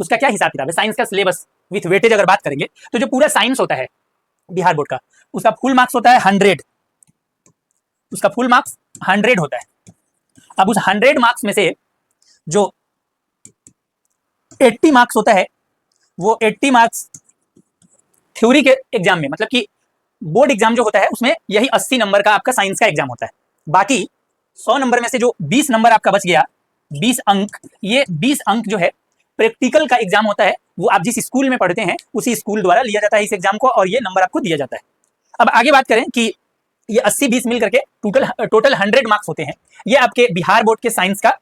उसका क्या हिसाब किताब है, साइंस का सिलेबस विथ वेटेज अगर बात करेंगे तो जो पूरा साइंस होता है बिहार बोर्ड का, उसका फुल मार्क्स होता है 100, उसका फुल मार्क्स 100 होता है। अब उस 100 मार्क्स में से जो 80 मार्क्स होता है वो 80 मार्क्स थ्योरी के एग्जाम में, मतलब कि बोर्ड एग्जाम जो होता है उसमें यही 80 नंबर का आपका साइंस का एग्जाम होता है। बाकी 100 नंबर में से जो 20 नंबर आपका बच गया, 20 अंक, ये 20 अंक जो है प्रैक्टिकल का एग्जाम होता है, वो आप जिस स्कूल में पढ़ते हैं उसी स्कूल द्वारा लिया जाता है इस एग्जाम को, और ये नंबर आपको दिया जाता है। अब आगे बात करें कि ये 80-20 मिल करके टोटल 100 मार्क्स होते हैं। ये आपके बिहार बोर्ड के साइंस का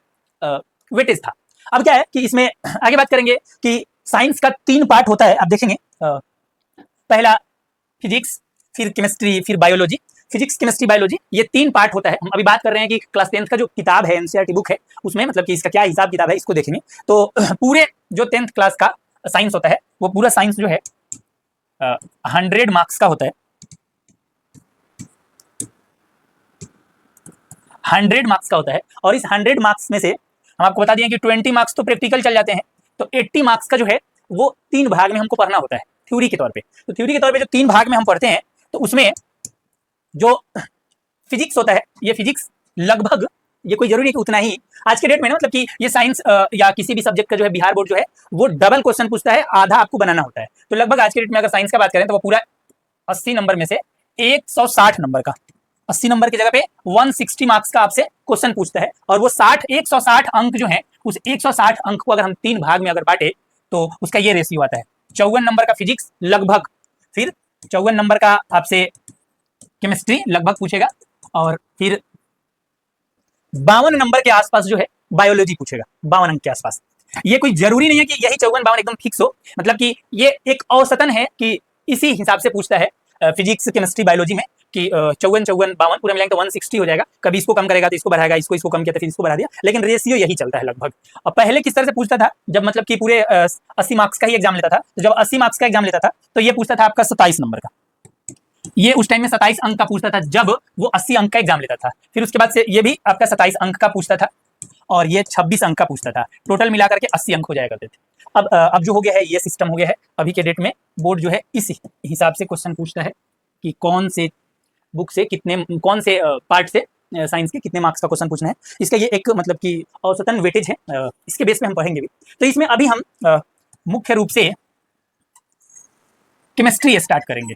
वेटेज था। अब क्या है कि इसमें आगे बात करेंगे कि साइंस का 3 पार्ट होता है। आप देखेंगे पहला फिजिक्स, फिर केमिस्ट्री, फिर बायोलॉजी। फिजिक्स, केमिस्ट्री, बायोलॉजी, ये 3 पार्ट होता है। हम अभी बात कर रहे हैं कि क्लास 10th का जो किताब है, एनसीईआरटी बुक है, उसमें मतलब कि इसका क्या हिसाब किताब है इसको देखेंगे तो पूरे जो 10th क्लास का साइंस होता है वो पूरा साइंस जो है 100 मार्क्स का होता है। 100 मार्क्स का होता है, और इस 100 मार्क्स में से हम आपको बता दिए कि 20 मार्क्स तो प्रैक्टिकल चल जाते हैं, तो 80 मार्क्स का जो है वो 3 भाग में हमको पढ़ना होता है थ्योरी के तौर पे। तो थ्योरी के तौर पे जो 3 भाग में हम पढ़ते हैं, तो उसमें जो फिजिक्स होता है, ये फिजिक्स लगभग, ये कोई जरूरी है कि उतना ही आज के डेट में ना, मतलब कि ये साइंस या किसी भी सब्जेक्ट का जो है बिहार बोर्ड जो है वो डबल क्वेश्चन पूछता है, आधा आपको बनाना होता है। तो लगभग आज के डेट में अगर साइंस का बात करें तो वो पूरा 80 नंबर में से 160 नंबर का, 80 नंबर की जगह पे 160 मार्क्स का आपसे क्वेश्चन पूछता है, और वो 160 अंक जो है, उस 160 अंक को अगर हम 3 भाग में अगर बांटे तो उसका ये रेशियो आता है। 54 नंबर का फिजिक्स लगभग, फिर 54 नंबर का आपसे केमिस्ट्री लगभग पूछेगा, और फिर 52 नंबर के आसपास जो है बायोलॉजी पूछेगा, 52 अंक के आसपास। ये कोई जरूरी नहीं है कि यही 54-52 एकदम फिक्स हो, मतलब कि ये एक औसतन है कि इसी हिसाब से पूछता है फिजिक्स, केमिस्ट्री, बायोलॉजी में कि 54-52 पूरा मिलाएंगे तो 160 हो जाएगा। कभी इसको कम करेगा तो इसको बढ़ाएगा, इसको कम किया तो फिर इसको बढ़ा दिया, लेकिन रेशियो यही चलता है लगभग। और पहले किस तरह से पूछता था, जब मतलब कि पूरे 80 मार्क्स का ही एग्जाम लेता था, तो जब 80 मार्क्स का एग्जाम लेता था तो ये पूछता था आपका 27 नंबर का, ये उस टाइम में 27 अंक का पूछता था जब वो 80 अंक का एग्जाम लेता था। फिर उसके बाद से ये भी आपका 27 अंक का पूछता था, और ये 26 अंक का पूछता था। टोटल मिलाकर के 80 अंक हो जाया करते थे। अब जो हो गया है ये सिस्टम हो गया है अभी के डेट में। बोर्ड जो है इस हिसाब से क्वेश्चन पूछता है कि कौन से बुक से कितने, कौन से पार्ट से साइंस के कितने मार्क्स का क्वेश्चन पूछना है। इसका ये एक मतलब कि औसतन वेटेज है, इसके बेस पे हम पढ़ेंगे भी। तो इसमें अभी हम मुख्य रूप से केमिस्ट्री स्टार्ट करेंगे।